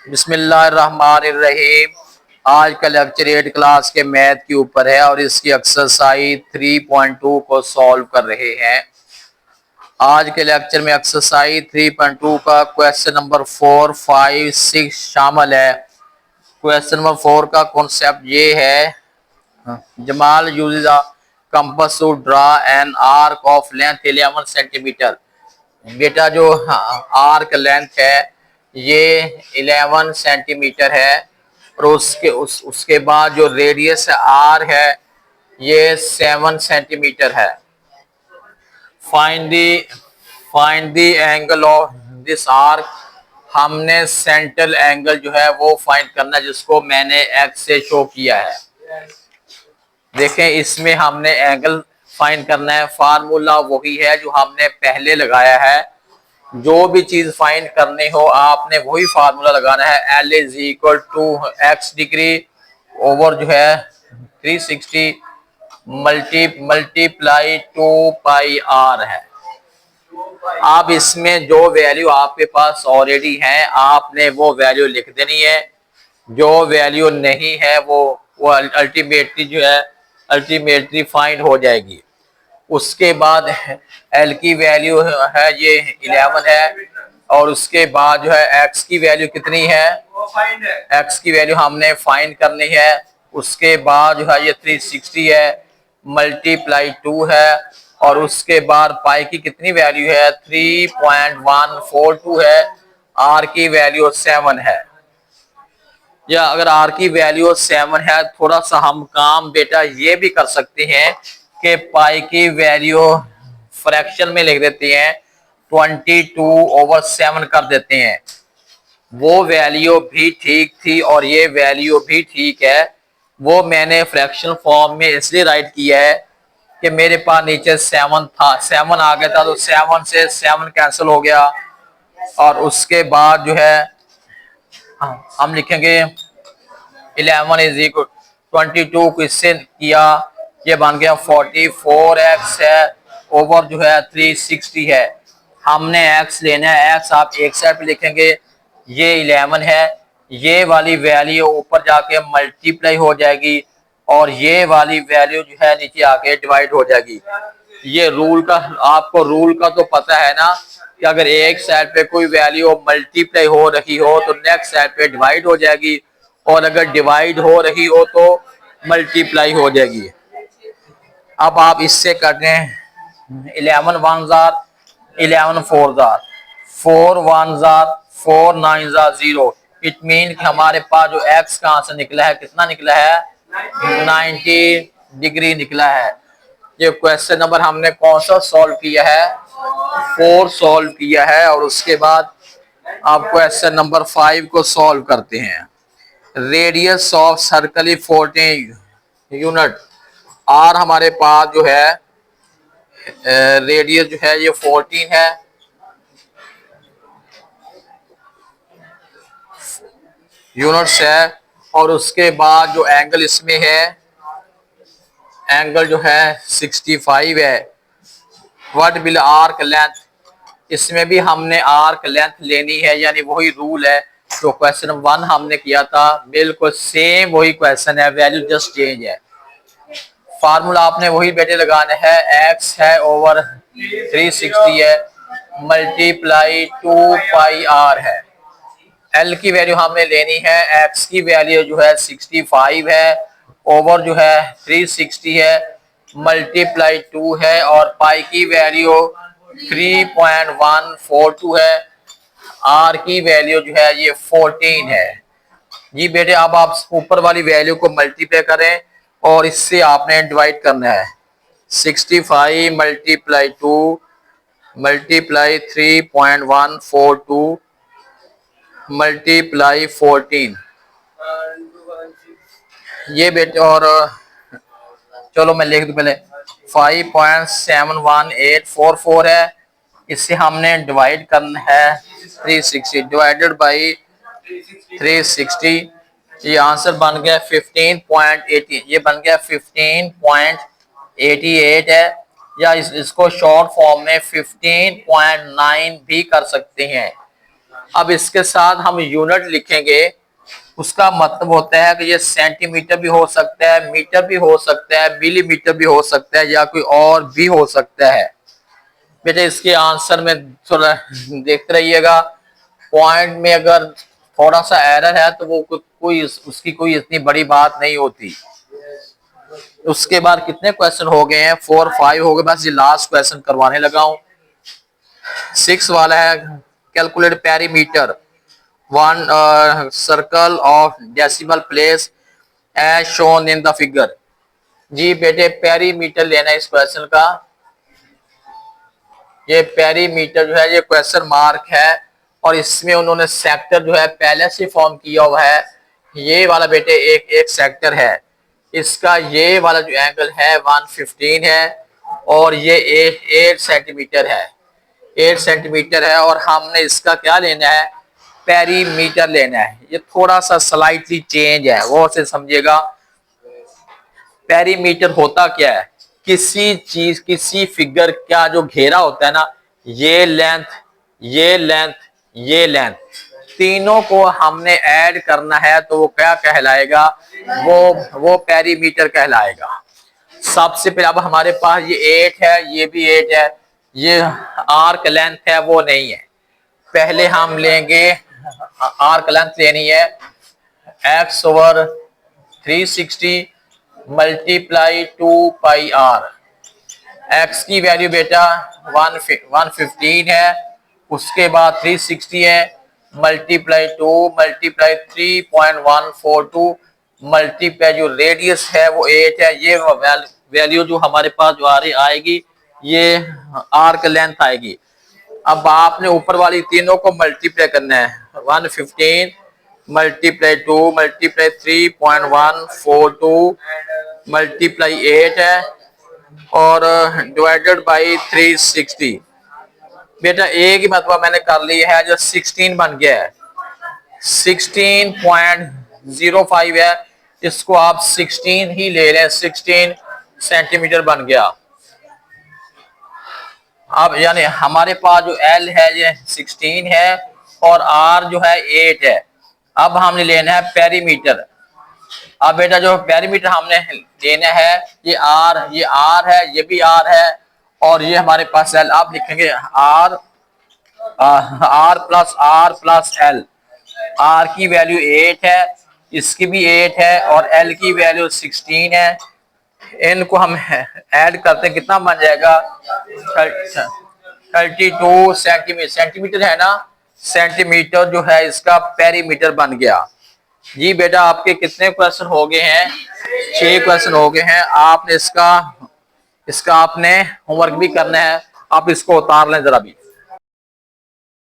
बिस्मिल्लाहिर्रहमानिर्रहीम। आज का लेक्चर 8 क्लास के मैथ के ऊपर है और इसकी एक्सरसाइज 3.2 को सॉल्व कर रहे हैं। आज के लेक्चर में एक्सरसाइज 3.2 का क्वेश्चन नंबर 4, 5, 6 शामिल है। क्वेश्चन नंबर 4 का कॉन्सेप्ट ये है, Jamal uses a compass to draw an arc of length 11 centimetre. बेटा जो आर्क लेंथ है ये 11 सेंटीमीटर है और उसके बाद जो रेडियस आर है ये 7 सेंटीमीटर है। Find the angle of this arc. हमने सेंट्रल एंगल जो है वो फाइंड करना है, जिसको मैंने एक्स से शो किया है। देखें, इसमें हमने एंगल फाइंड करना है। फार्मूला वही है जो हमने पहले लगाया है। जो भी चीज फाइंड करनी हो आपने वही फार्मूला लगाना है। L is equal to x degree over जो है 360 मल्टीप्लाई 2 पाई आर है। अब इसमें जो वैल्यू आपके पास ऑलरेडी है आपने वो वैल्यू लिख देनी है। जो वैल्यू नहीं है वो अल्टीमेटली फाइंड हो जाएगी। उसके बाद एल की वैल्यू है ये 11 है और उसके बाद जो है एक्स की वैल्यू कितनी है, एक्स की वैल्यू हमने फाइंड करनी है। उसके बाद जो है ये 360 है मल्टीप्लाई 2 है और उसके बाद पाई की कितनी वैल्यू है 3.142 है। आर की वैल्यू 7 है। या अगर आर की वैल्यू 7 है, थोड़ा सा हम काम बेटा ये भी कर सकते हैं कि पाई की वैल्यू फ्रैक्शन में लिख देते हैं, 22/7 कर देते हैं। वो वैल्यू भी ठीक थी और ये वैल्यू भी ठीक है। वो मैंने फ्रैक्शन फॉर्म में इसलिए राइट किया है कि मेरे पास नीचे 7 था, 7 आ गया था तो 7 से 7 कैंसिल हो गया। और उसके बाद जो है हम लिखेंगे 11 इज इक्वल 22 को इससे किया, ये बन गया 44x है ओवर जो है 360 है। हमने x लेना है, x आप एक साइड पे लिखेंगे, ये 11 है, ये वाली वैल्यू ऊपर जाके मल्टीप्लाई हो जाएगी और ये वाली वैल्यू जो है नीचे आके डिवाइड हो जाएगी। ये रूल का, आपको रूल का तो पता है ना कि अगर एक साइड पे कोई वैल्यू मल्टीप्लाई हो रही हो तो नेक्स्ट साइड पे डिवाइड हो जाएगी और अगर डिवाइड हो रही हो तो मल्टीप्लाई हो जाएगी। अब आप इससे कर दें 11 1 jar 11 4 jar 4 1 jar 4 9 jar 0। It mean कि हमारे पास जो एक्स कहां से निकला है, कितना निकला है 90 डिग्री निकला है। ये क्वेश्चन नंबर हमने कौन सा सॉल्व किया है, 4 सॉल्व किया है। और उसके बाद आप क्वेश्चन नंबर 5 को सॉल्व करते हैं। Radius of circle 14 unit. R हमारे पास जो है रेडियस जो है ये 14 है। यूनिट्स है और उसके बाद जो एंगल इसमें है, एंगल जो है 65 है। What will arc length. इसमें भी हमने आर्क लेंथ लेनी है, यानी वही रूल है जो क्वेश्चन 1 हमने किया था, बिल्कुल सेम वही क्वेश्चन है, वैल्यू जस्ट चेंज है। फार्मूला आपने वही बेटे लगाना है, एक्स है ओवर 360 है मल्टीप्लाई 2 पाई आर है। एल की वैल्यू हमने लेनी है, एक्स की वैल्यू जो है 65 है ओवर जो है 360 है मल्टीप्लाई 2 है और पाई की वैल्यू 3.142 है। आर की वैल्यू जो है ये 14 है। जी बेटे, अब आप ऊपर वाली वैल्यू को मल्टीप्लाई करें और इससे आपने डिवाइड करना है। 65 मल्टीप्लाई 2 मल्टीप्लाई 3.142 मल्टीप्लाई 14। ये बेटे, और चलो मैं लिख दूं पहले, 5.71844 है। इससे हमने डिवाइड करना है 360 डिवाइडेड बाई 360। ये आंसर बन गया 15.80, ये बन गया 15.88 है। या इसको शॉर्ट फॉर्म में 15.9 भी कर सकते हैं। अब इसके साथ हम यूनिट लिखेंगे, उसका मतलब होता है कि ये सेंटीमीटर भी हो सकता है, मीटर भी हो सकता है, मिलीमीटर भी हो सकता है, या कोई और भी हो सकता है। बेटा इसके आंसर में थोड़ा देखते रहिएगा, पॉइंट में अगर थोड़ा सा एरर है तो वो कोई उसकी कोई इतनी बड़ी बात नहीं होती। उसके बाद कितने क्वेश्चन हो गए हैं, 4 5 हो गए, बस ये लास्ट क्वेश्चन करवाने लगा हूं। 6 वाला है, calculate perimeter one circle of decimal place as shown in the figure. जी बेटे पेरीमीटर लेना है इस क्वेश्चन का। ये पेरीमीटर जो है ये क्वेश्चन मार्क है, और इसमें उन्होंने सेक्टर जो है पहले से फॉर्म किया हुआ है। ये वाला बेटे एक एक सेक्टर है, इसका ये वाला जो एंगल है 115 है, और ये 8 सेंटीमीटर है, 8 सेंटीमीटर है, और हमने इसका क्या लेना है, पेरीमीटर लेना है। ये थोड़ा सा स्लाइटली चेंज है, वो से समझिएगा। पेरीमीटर होता क्या है, किसी चीज किसी फिगर का जो घेरा होता है ना, ये लेंथ ये लेंथ ये लेंथ, तीनों को हमने ऐड करना है तो वो क्या कहलाएगा, वो पेरीमीटर कहलाएगा। सबसे पहले अब हमारे पास ये 8 है, ये भी 8 है, ये आर्क लेंथ है वो नहीं है। पहले हम लेंगे आर्क लेंथ लेनी है, x/360 मल्टीप्लाई 2πr। x की वैल्यू बेटा 115 है, उसके बाद 360 है, मल्टीप्लाई 2 मल्टीप्लाई 3.142 मल्टीप्लाई जो रेडियस है वो 8 है। ये वैल्यू जो हमारे पास जो आ रही आएगी ये आर्क लेंथ आएगी। अब आपने ऊपर वाली तीनों को मल्टीप्लाई करना है, 115 मल्टीप्लाई 2 मल्टीप्लाई 3.142 मल्टीप्लाई 8 है, और डिवाइडेड बाई 360। बेटा एक ही मतलब मैंने कर ली है, जो 16 बन गया है, 16.05 है, इसको आप 16 ही ले लें, 16 सेंटीमीटर बन गया। अब यानी हमारे पास जो L है ये 16 है, और R जो है 8 है। अब हमने लेना है पेरीमीटर। अब बेटा जो पेरीमीटर हमने लेना है, ये R है, ये भी R है, और ये हमारे पास L। आप लिखेंगे R प्लस L। R की वैल्यू 8 है, इसकी भी 8 है, और L की वैल्यू 16 है। इनको हम ऐड करते हैं, कितना बन जाएगा, 32 सेंटीमीटर। सेंटीमीटर है ना, सेंटीमीटर जो है इसका पेरीमीटर बन गया। जी बेटा आपके कितने क्वेश्चन हो गए हैं, 6 क्वेश्चन हो गए हैं। आपने इसका आपने होमवर्क भी करना है, आप इसको उतार लें जरा भी।